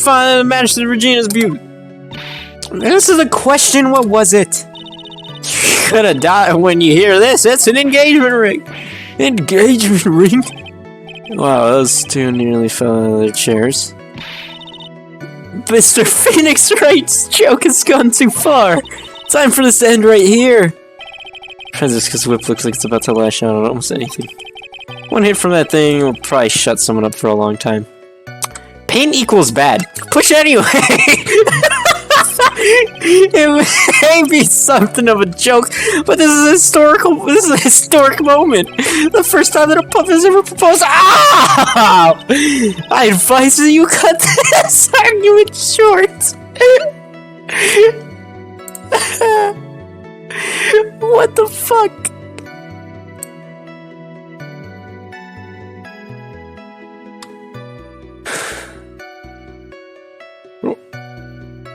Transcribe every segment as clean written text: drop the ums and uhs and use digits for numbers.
finally matched Regina's beauty. This is a question, what was it? You're gonna die when you hear this. It's an engagement ring. Engagement ring? Wow, those two nearly fell out of their chairs. Mr. Phoenix Wright's joke has gone too far. Time for this to end right here. Francisca's whip looks like it's about to lash out on almost anything. One hit from that thing will probably shut someone up for a long time. Pain equals bad. Push anyway! It may be something of a joke, but this is a historic moment. The first time that a pup has ever proposed. Ah! I advise that you cut this argument short. What the fuck?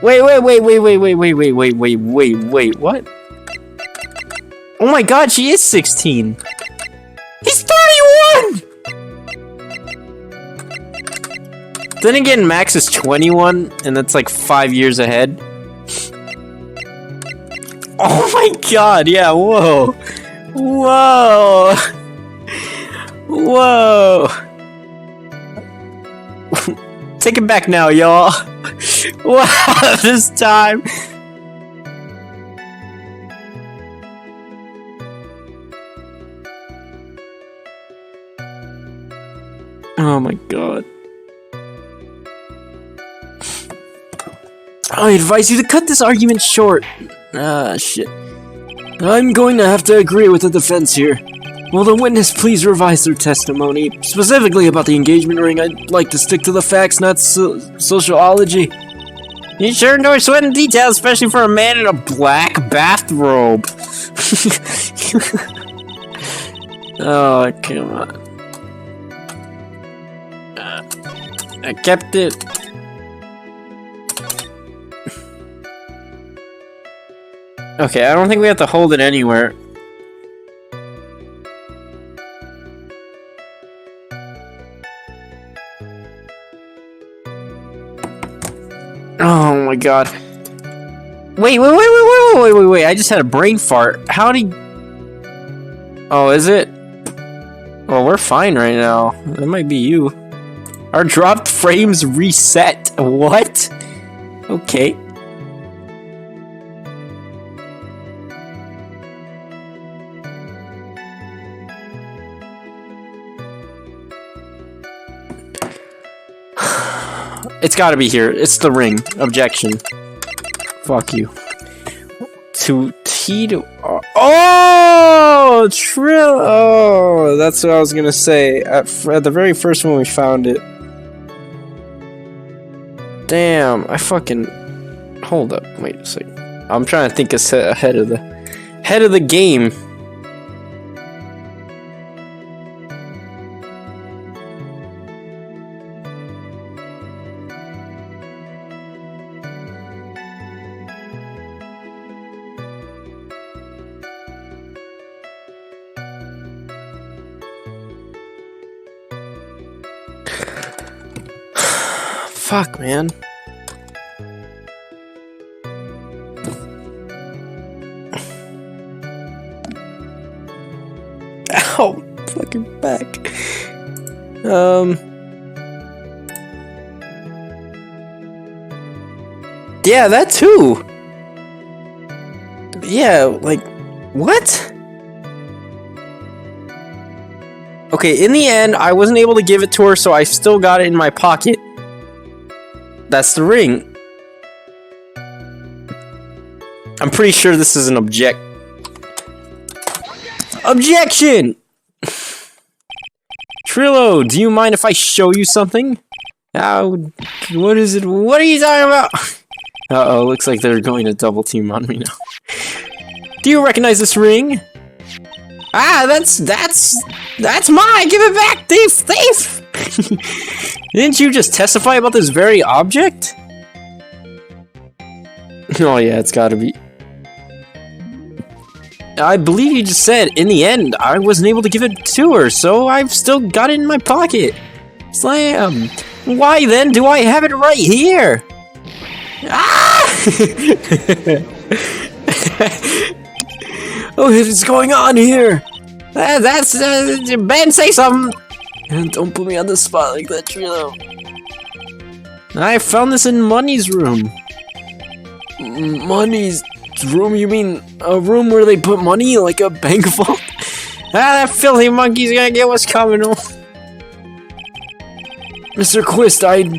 Wait, what? Oh my god, she is 16! He's 31! Then again, Max is 21, and that's like 5 years ahead. Oh my god, yeah, whoa! Whoa! Whoa! Take it back now, y'all! Wow, this time! Oh my god. I advise you to cut this argument short. Ah, shit. I'm going to have to agree with the defense here. Will the witness please revise their testimony? Specifically about the engagement ring, I'd like to stick to the facts, not sociology. You sure enjoy sweating details, especially for a man in a black bathrobe. Oh, come on. I kept it. Okay, I don't think we have to hold it anywhere. Oh my god. Wait, I just had a brain fart. How did he... Oh, is it? Oh, we're fine right now. That might be you. Our dropped frames reset. What? Okay. It's gotta be here. It's the ring. Objection. Fuck you. To T to... Oh! Trill... Oh! That's what I was gonna say. At the very first one we found it. Damn. I fucking... Hold up. Wait a second. I'm trying to think ahead of the game. Fuck, man. Ow, fucking back. Yeah, that too. Yeah, like, what? Okay, in the end, I wasn't able to give it to her, so I still got it in my pocket. That's the ring. I'm pretty sure this is an Objection! Trillo, do you mind if I show you something? What is it? What are you talking about? Uh-oh, looks like they're going to double team on me now. Do you recognize this ring? Ah, that's mine! Give it back, thief! Didn't you just testify about this very object? Oh yeah, it's gotta be. I believe you just said, in the end, I wasn't able to give it to her, so I've still got it in my pocket. Slam! Why then do I have it right here? Ah! Oh, what is going on here? That's Ben, say something. Don't put me on the spot like that, Trillo. I found this in Money's room. Money's room? You mean a room where they put money, like a bank vault? That filthy monkey's gonna get what's coming on. Mr. Quist, I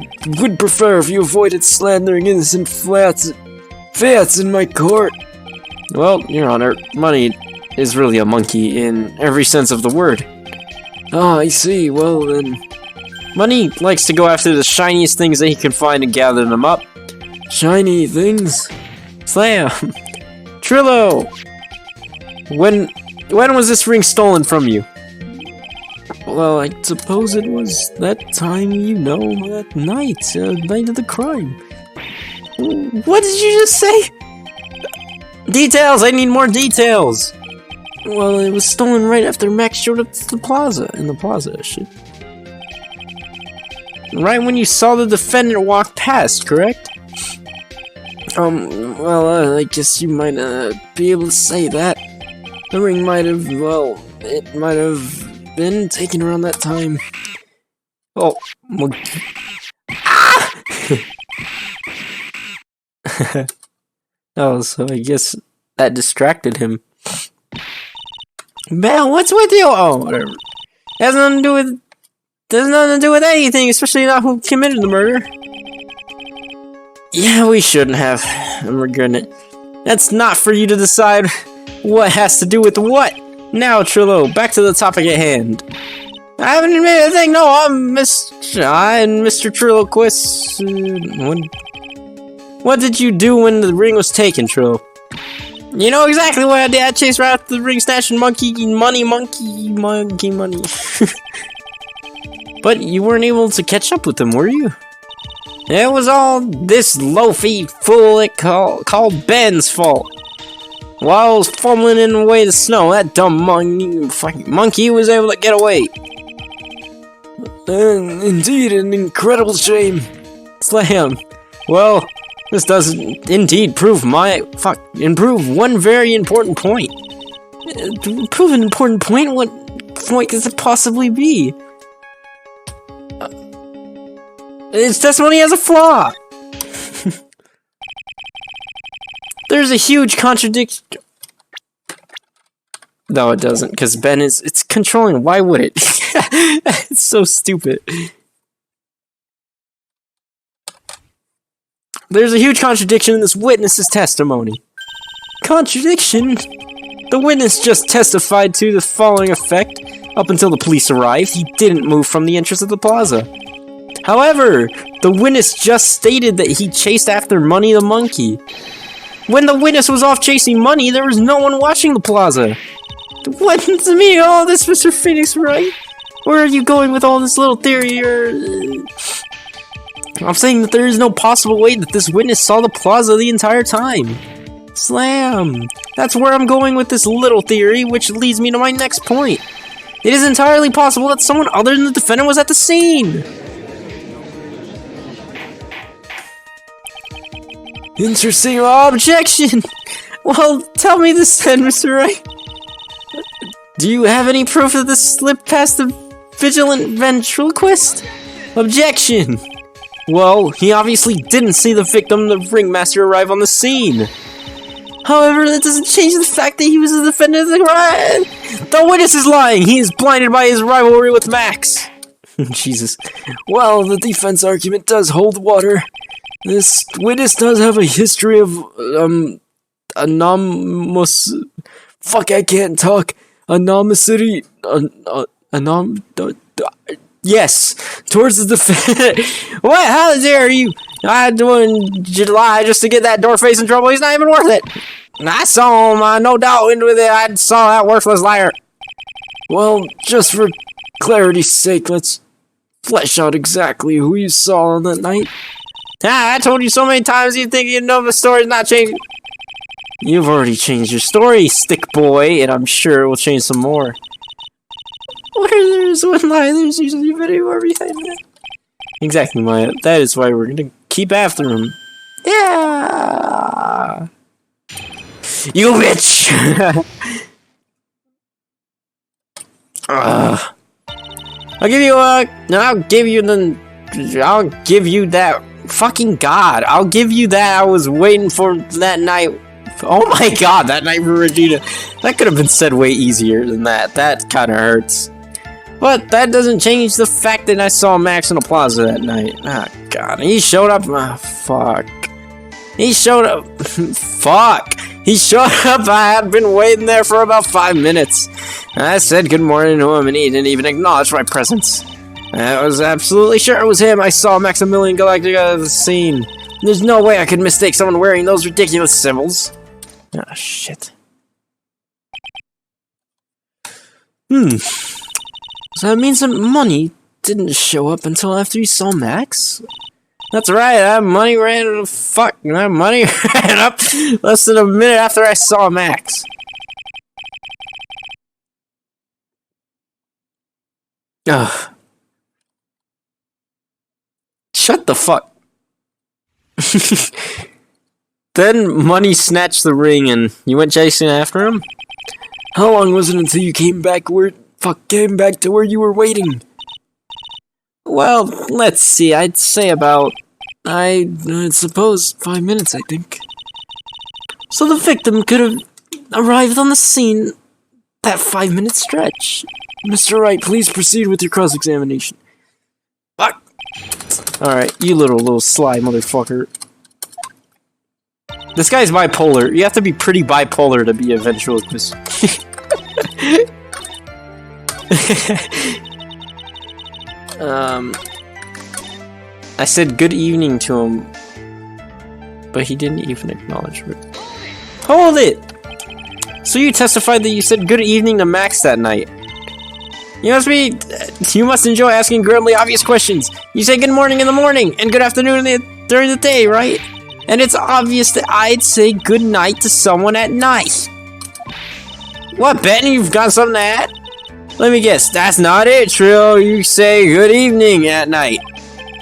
would prefer if you avoided slandering innocent fats in my court. Well, Your Honor, Money is really a monkey in every sense of the word. Ah, I see. Well then... Money likes to go after the shiniest things that he can find and gather them up. Shiny things? Slam! Trillo! When was this ring stolen from you? Well, I suppose it was that time, you know, that night of the crime. What did you just say? Details! I need more details! Well, it was stolen right after Max showed up to the plaza, shit. Right when you saw the defendant walk past, correct? Well, I guess you might, be able to say that. The ring might have, well, it might have been taken around that time. Oh, ah! Oh, so I guess that distracted him. Man, what's with you? Oh, whatever. Has nothing to do with anything, especially not who committed the murder. Yeah, we shouldn't have. I'm regretting it. That's not for you to decide what has to do with what. Now, Trillo, back to the topic at hand. I haven't admitted a thing. No, I'm Mr. Trillo Quist. What did you do when the ring was taken, Trillo? You know exactly what I did. I chased right after the ring, snatching monkey money. But you weren't able to catch up with them, were you? It was all this loafy fool called Ben's fault. While I was fumbling in the way of the snow, that dumb monkey was able to get away. Indeed, an incredible shame. Slam. Well, this does indeed prove one very important point. Prove an important point? What point could it possibly be? Its testimony has a flaw! There's a huge contradiction. No, it doesn't, because Ben it's controlling. Why would it? It's so stupid. There's a huge contradiction in this witness's testimony. Contradiction? The witness just testified to the following effect. Up until the police arrived, he didn't move from the entrance of the plaza. However, the witness just stated that he chased after Money the monkey. When the witness was off chasing Money, there was no one watching the plaza. What does it mean all this, Mr. Phoenix, right? Where are you going with all this little theory, I'm saying that there is no possible way that this witness saw the plaza the entire time. Slam! That's where I'm going with this little theory, which leads me to my next point. It is entirely possible that someone other than the defendant was at the scene. Interesting objection! Well, tell me this then, Mr. Wright. Do you have any proof that this slipped past the vigilant ventriloquist? Objection! Well, he obviously didn't see the victim, the ringmaster, arrive on the scene. However, that doesn't change the fact that he was the defendant of the crime. The witness is lying. He is blinded by his rivalry with Max. Jesus. Well, the defense argument does hold water. This witness does have a history of, anomalous... Fuck, I can't talk. Anomicity... Yes, towards the defendant. What? How dare you? I'm doing July just to get that door face in trouble. He's not even worth it. I saw him, no doubt into it. I saw that worthless liar. Well, just for clarity's sake, let's flesh out exactly who you saw on that night. I told you so many times you'd think you'd know the story's not changing. You've already changed your story, stick boy, and I'm sure it will change some more. Where there's one lie, there's usually a video more behind that. Exactly, Maya. That is why we're gonna keep after him. Yeah! You bitch! I'll give you that. Fucking God, I'll give you that. I was waiting for that night. Oh my God, that night for Regina. That could have been said way easier than that. That kind of hurts. But that doesn't change the fact that I saw Max in the plaza that night. Ah, God. He showed up. Ah, fuck. He showed up. Fuck. He showed up. I had been waiting there for about 5 minutes. I said good morning to him, and he didn't even acknowledge my presence. I was absolutely sure it was him. I saw Maximilian Galactica at the scene. There's no way I could mistake someone wearing those ridiculous symbols. Ah, shit. So that means that money didn't show up until after you saw Max? That's right, that money ran up less than a minute after I saw Max. Ugh. Shut the fuck. Then Money snatched the ring and you went chasing after him? How long was it until you came back to where you were waiting? Well, let's see, I'd say about, I'd suppose 5 minutes, I think. So the victim could have arrived on the scene that 5-minute stretch. Mr. Wright, please proceed with your cross-examination. Fuck. Alright, you little sly motherfucker. This guy's bipolar. You have to be pretty bipolar to be a ventriloquist. I said good evening to him, but he didn't even acknowledge it. Hold it! So you testified that you said good evening to Max that night. You must enjoy asking grimly obvious questions. You say good morning in the morning, and good afternoon during the day, right? And it's obvious that I'd say good night to someone at night. What, Ben? You've got something to add? Let me guess, that's not it, Trill. You say good evening at night.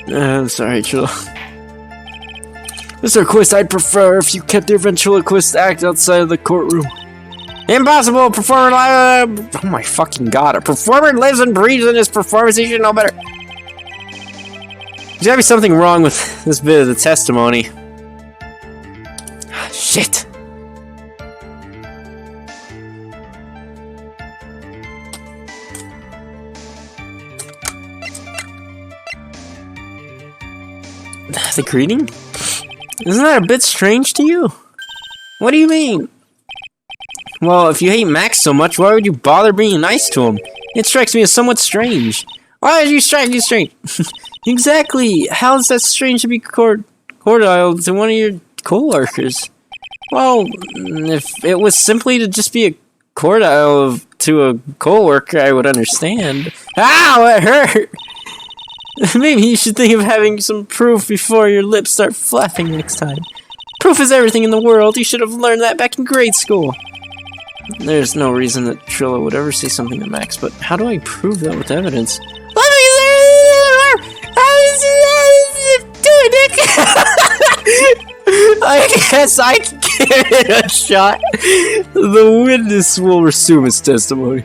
I'm sorry, Trill. Mr. Quist, I'd prefer if you kept your ventriloquist act outside of the courtroom. Impossible! A performer oh my fucking God. A performer lives and breathes in his performance. He should know better. There's gotta be something wrong with this bit of the testimony. Shit. The greeting? Isn't that a bit strange to you? What do you mean? Well, if you hate Max so much, why would you bother being nice to him? It strikes me as somewhat strange. Why did you strike me strange? Exactly. How is that strange to be cordial to one of your co-workers? Well, if it was simply to just be a cordial to a co-worker, I would understand. Ow, it hurt! Maybe you should think of having some proof before your lips start flapping next time. Proof is everything in the world. You should have learned that back in grade school. There's no reason that Trilla would ever say something to Max, but how do I prove that with evidence? I guess I can give it a shot. The witness will resume his testimony.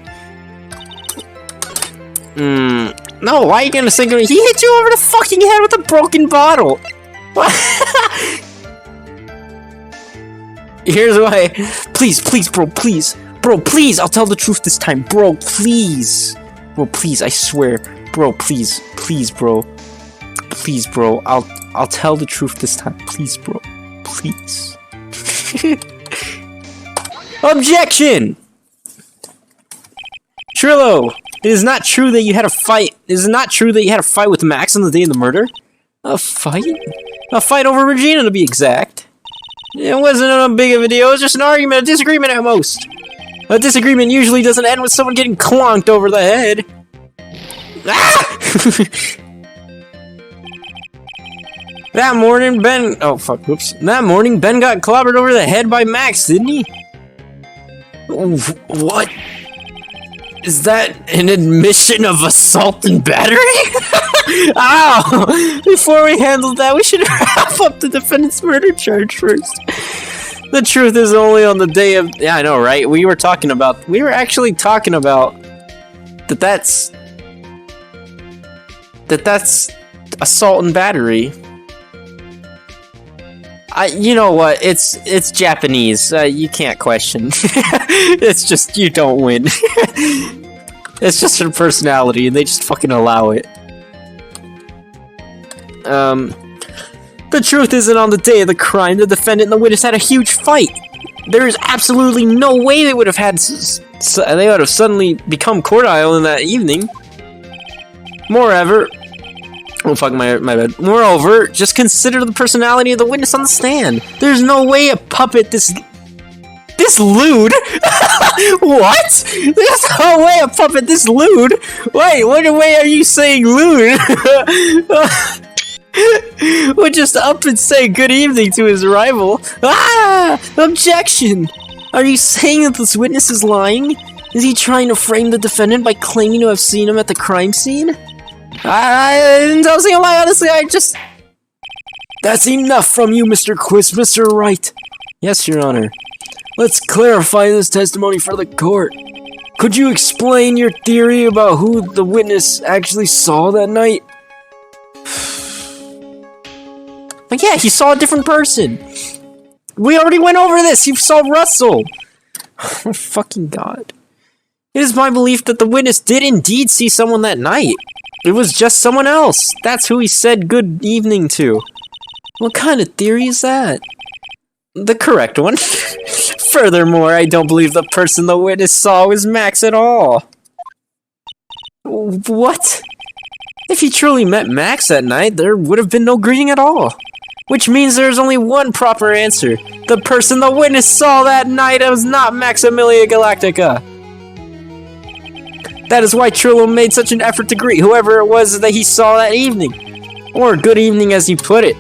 No, why are you gonna say he hit you over the fucking head with a broken bottle? What? Here's why. Please, bro, please. Bro, please, I'll tell the truth this time. Bro, please. Bro, please, I swear. Bro, please. Please, bro. Please, bro. I'll tell the truth this time. Please, bro. Please. Objection! Trillo, it is not true that you had a fight. It is not true that you had a fight with Max on the day of the murder. A fight? A fight over Regina, to be exact. It wasn't a big of a deal. It was just an argument, a disagreement at most. A disagreement usually doesn't end with someone getting clonked over the head. Ah! That morning, Ben... Oh, fuck, whoops. That morning, Ben got clobbered over the head by Max, didn't he? What? Is that an admission of assault and battery? Ow! Before we handle that, we should wrap up the defendant's murder charge first. The truth is only on the day of... Yeah, I know, right? We were actually talking about... That's assault and battery. You know what? It's Japanese. You can't question. It's just you don't win. It's just her personality, and they just fucking allow it. The truth isn't on the day of the crime. The defendant and the witness had a huge fight. There is absolutely no way they would have had. They would have suddenly become cordial in that evening. Moreover. Oh fuck, my bad. Moreover, just consider the personality of the witness on the stand. There's no way a puppet this lewd? What? There's no way a puppet this lewd? Wait, what way are you saying lewd? Would just up and say good evening to his rival. Ah! Objection! Are you saying that this witness is lying? Is he trying to frame the defendant by claiming to have seen him at the crime scene? I don't see a lie, honestly, That's enough from you, Mr. Quiz, Mr. Wright. Yes, Your Honor. Let's clarify this testimony for the court. Could you explain your theory about who the witness actually saw that night? But yeah, he saw a different person. We already went over this. You saw Russell. Oh my fucking god. It is my belief that the witness did indeed see someone that night. It was just someone else. That's who he said good evening to. What kind of theory is that? The correct one. Furthermore, I don't believe the person the witness saw was Max at all. What? If he truly met Max that night, there would have been no greeting at all. Which means there's only one proper answer. The person the witness saw that night was not Maximilia Galactica. That is why Trillo made such an effort to greet whoever it was that he saw that evening. Or good evening as he put it.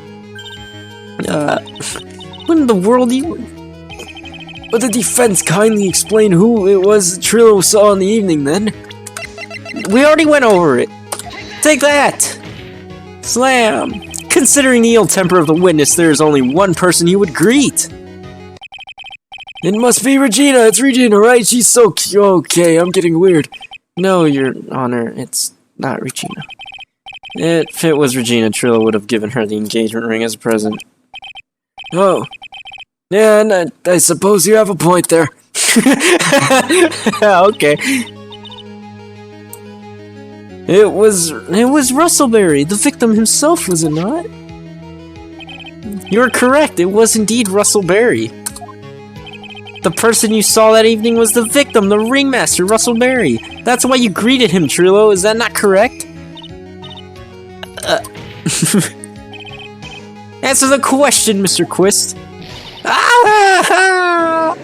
What in the world Would the defense kindly explain who it was Trillo saw in the evening then? We already went over it. Take that! Slam! Considering the ill temper of the witness, there is only one person he would greet. It must be Regina. It's Regina, right? She's so cute. Okay, I'm getting weird. No, Your Honor, it's not Regina. If it was Regina, Trillo would have given her the engagement ring as a present. Oh. Yeah, and I suppose you have a point there. Okay. It was Russellberry, the victim himself, was it not? You're correct, it was indeed Russellberry. The person you saw that evening was the victim, the ringmaster, Russellberry. That's why you greeted him, Trillo, is that not correct? Answer the question, Mr. Quist. Ah!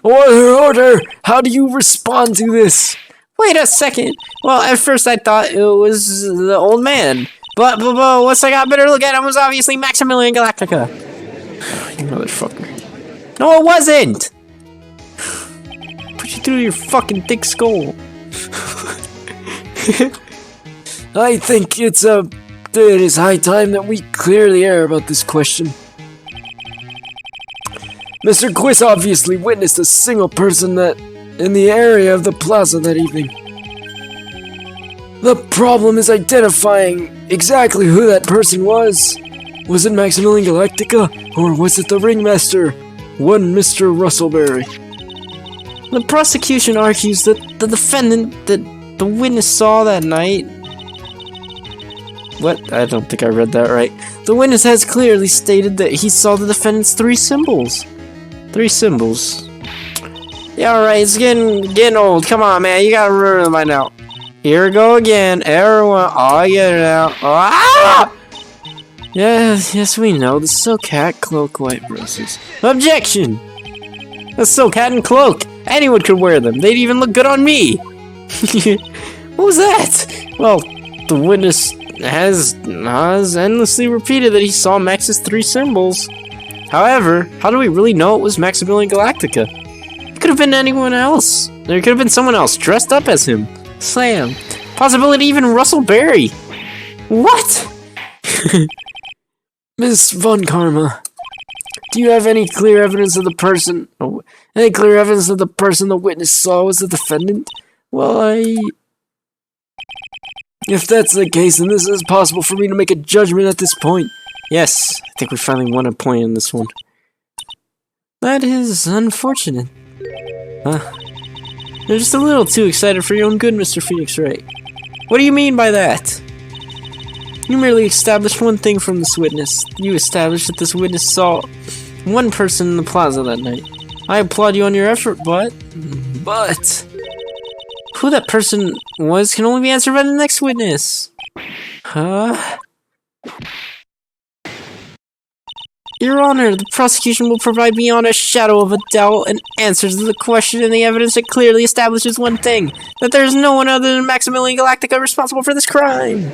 Order! How do you respond to this? Wait a second. Well, at first I thought it was the old man. But once I got a better look at him, it was obviously Maximilian Galactica. You motherfucker. No, it wasn't! Put you through your fucking thick skull. I think it is high time that we clear the air about this question. Mr. Quiz obviously witnessed a single person that in the area of the plaza that evening. The problem is identifying exactly who that person was. Was it Maximilian Galactica, or was it the ringmaster, one Mr. Russellberry? The prosecution argues that the defendant that the witness saw that night... What? I don't think I read that right. The witness has clearly stated that he saw the defendant's 3 symbols. 3 symbols. Yeah, alright, it's getting old. Come on, man, you gotta remember them by now. Here we go again. Everyone, I get it out. Ah! Yes, we know. The silk hat, cloak, white roses. Objection! The silk hat and cloak. Anyone could wear them. They'd even look good on me. What was that? Well, the witness has endlessly repeated that he saw Max's 3 symbols. However, how do we really know it was Maximilian Galactica? It could have been anyone else. There could have been someone else dressed up as him. Slam. Possibility even Russell Berry. What? Miss Von Karma, do you have any clear evidence of the person? Oh, any clear evidence of the person the witness saw was the defendant? Well, if that's the case, then this is possible for me to make a judgment at this point. Yes, I think we finally won a point in this one. That is unfortunate. You're just a little too excited for your own good, Mr. Phoenix Wright. What do you mean by that? You merely established one thing from this witness. You established that this witness saw one person in the plaza that night. I applaud you on your effort, but who that person was can only be answered by the next witness. Your Honor, the prosecution will provide beyond a shadow of a doubt an answer to the question and the evidence that clearly establishes one thing, that there is no one other than Maximilian Galactica responsible for this crime.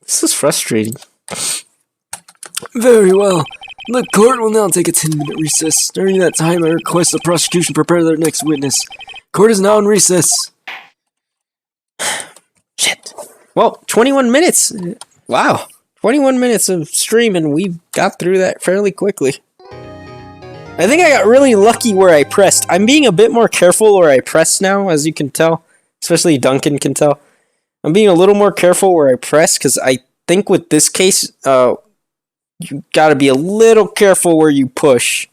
This is frustrating. Very well. The court will now take a 10-minute recess. During that time, I request the prosecution prepare their next witness. Court is now in recess. Shit. Well, 21 minutes. Wow. 21 minutes of stream, and we got through that fairly quickly. I think I got really lucky where I pressed. I'm being a bit more careful where I press now, as you can tell. Especially Duncan can tell. I'm being a little more careful where I press, because I think with this case, you gotta be a little careful where you push.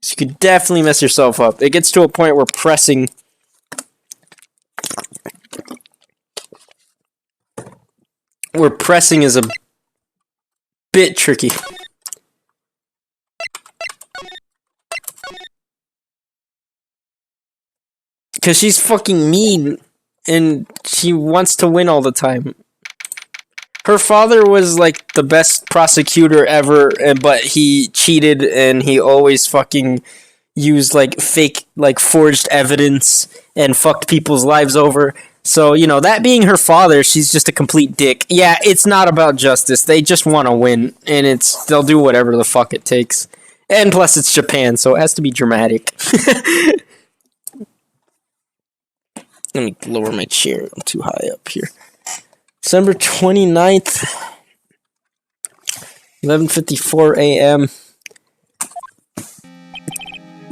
So you could definitely mess yourself up. It gets to a point where pressing is a bit tricky. Because she's fucking mean, and she wants to win all the time. Her father was like the best prosecutor ever, but he cheated and he always fucking used like fake, like forged evidence and fucked people's lives over. So, you know, that being her father, she's just a complete dick. Yeah, it's not about justice. They just want to win, and they'll do whatever the fuck it takes. And plus, it's Japan, so it has to be dramatic. Let me lower my chair. I'm too high up here. December 29th, 11:54 a.m.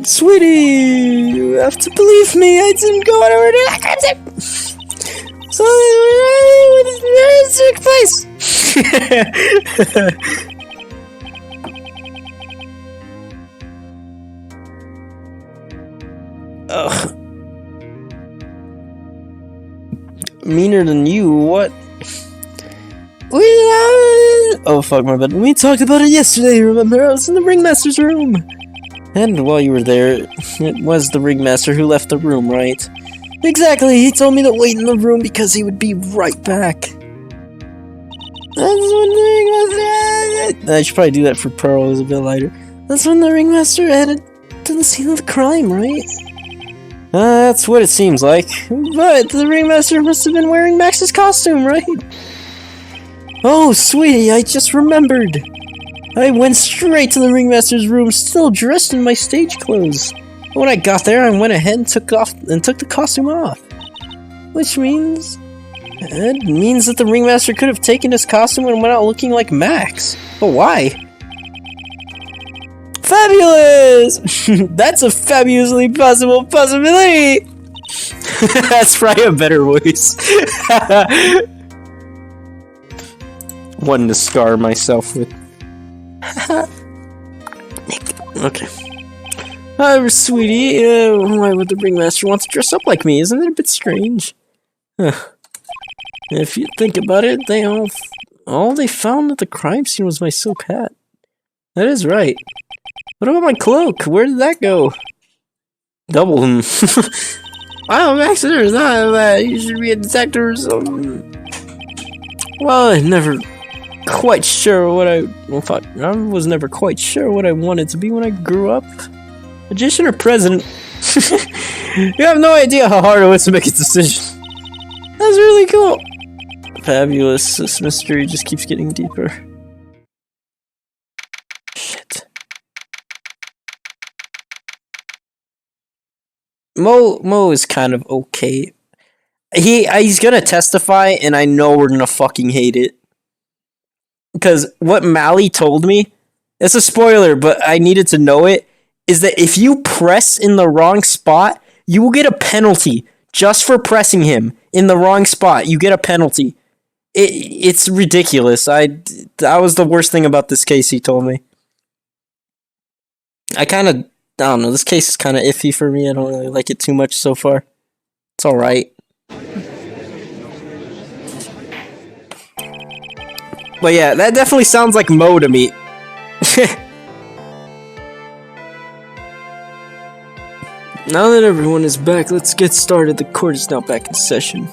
Sweetie, you have to believe me. I didn't go anywhere to that crime. So, where took place? Ugh. Meaner than you, what? Oh fuck my bad. We talked about it yesterday, remember? I was in the ringmaster's room. And while you were there, it was the ringmaster who left the room, right? Exactly, he told me to wait in the room because he would be right back. That's when the ringmaster... I should probably do that for Pearl, it's a bit lighter. That's when the ringmaster headed to the scene of the crime, right? That's what it seems like. But the ringmaster must have been wearing Max's costume, right? Oh, sweetie, I just remembered. I went straight to the ringmaster's room, still dressed in my stage clothes. When I got there, I went ahead and took the costume off. Which means... It means that the ringmaster could have taken his costume and went out looking like Max. But why? Fabulous! That's a fabulously possible possibility! That's probably a better voice. One to scar myself with. Okay. However, sweetie, why would the ringmaster want to dress up like me? Isn't it a bit strange? If you think about it, all they found at the crime scene was my silk hat. That is right. What about my cloak? Where did that go? Double him. Oh, Max, there's not that. You should be a detective or something. Well, I never quite sure what I was never quite sure what I wanted to be when I grew up. Magician or president? You have no idea how hard it was to make a decision. That's really cool. Fabulous. This mystery just keeps getting deeper. Shit. Mo is kind of okay. He's gonna testify, and I know we're gonna fucking hate it. Because what Mally told me, it's a spoiler, but I needed to know it, is that if you press in the wrong spot, you will get a penalty just for pressing him in the wrong spot. You get a penalty. It's ridiculous. That was the worst thing about this case, he told me. I don't know. This case is kind of iffy for me. I don't really like it too much so far. It's alright. But yeah, that definitely sounds like Mo to me. Now that everyone is back, let's get started. The court is now back in session.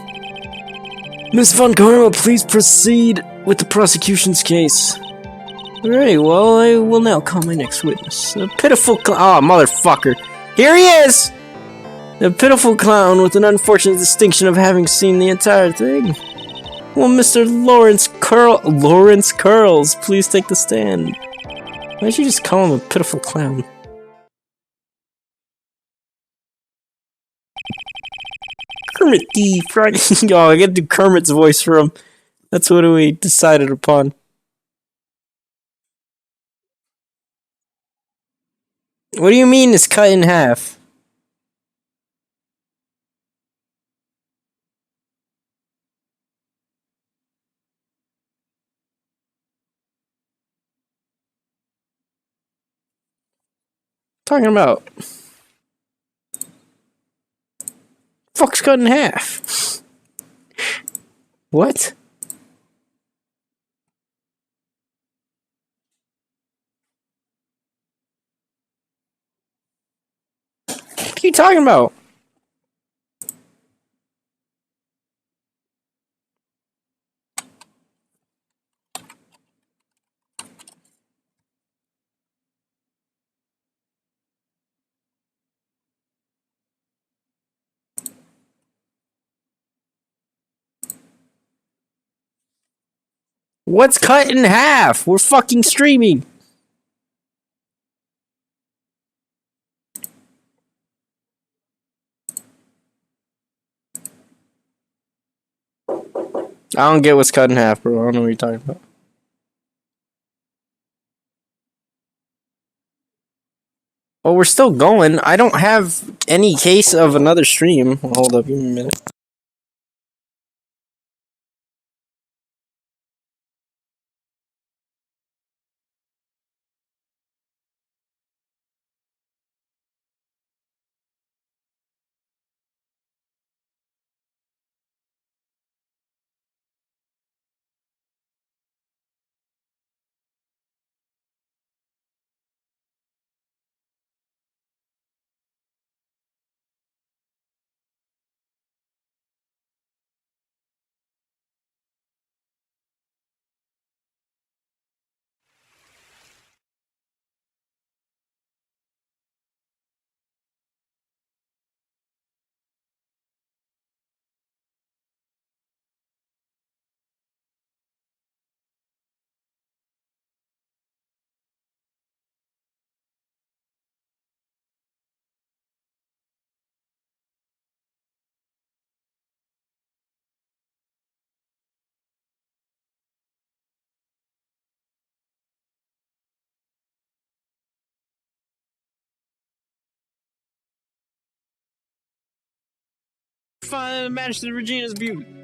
Miss Von Karma, please proceed with the prosecution's case. Alright, well, I will now call my next witness. A pitiful oh, motherfucker. Here he is! A pitiful clown with an unfortunate distinction of having seen the entire thing. Will Mr. Lawrence Curls please take the stand? Why'd you just call him a pitiful clown? Kermit the Frog. Oh, I gotta do Kermit's voice for him. That's what we decided upon. What do you mean it's cut in half? Talking about? Fuck's cut in half. What? What are you talking about? What's cut in half? We're fucking streaming. I don't get what's cut in half, bro. I don't know what you're talking about. Well, we're still going. I don't have any case of another stream. Hold up, give me a minute. Finally managed to Regina's beauty.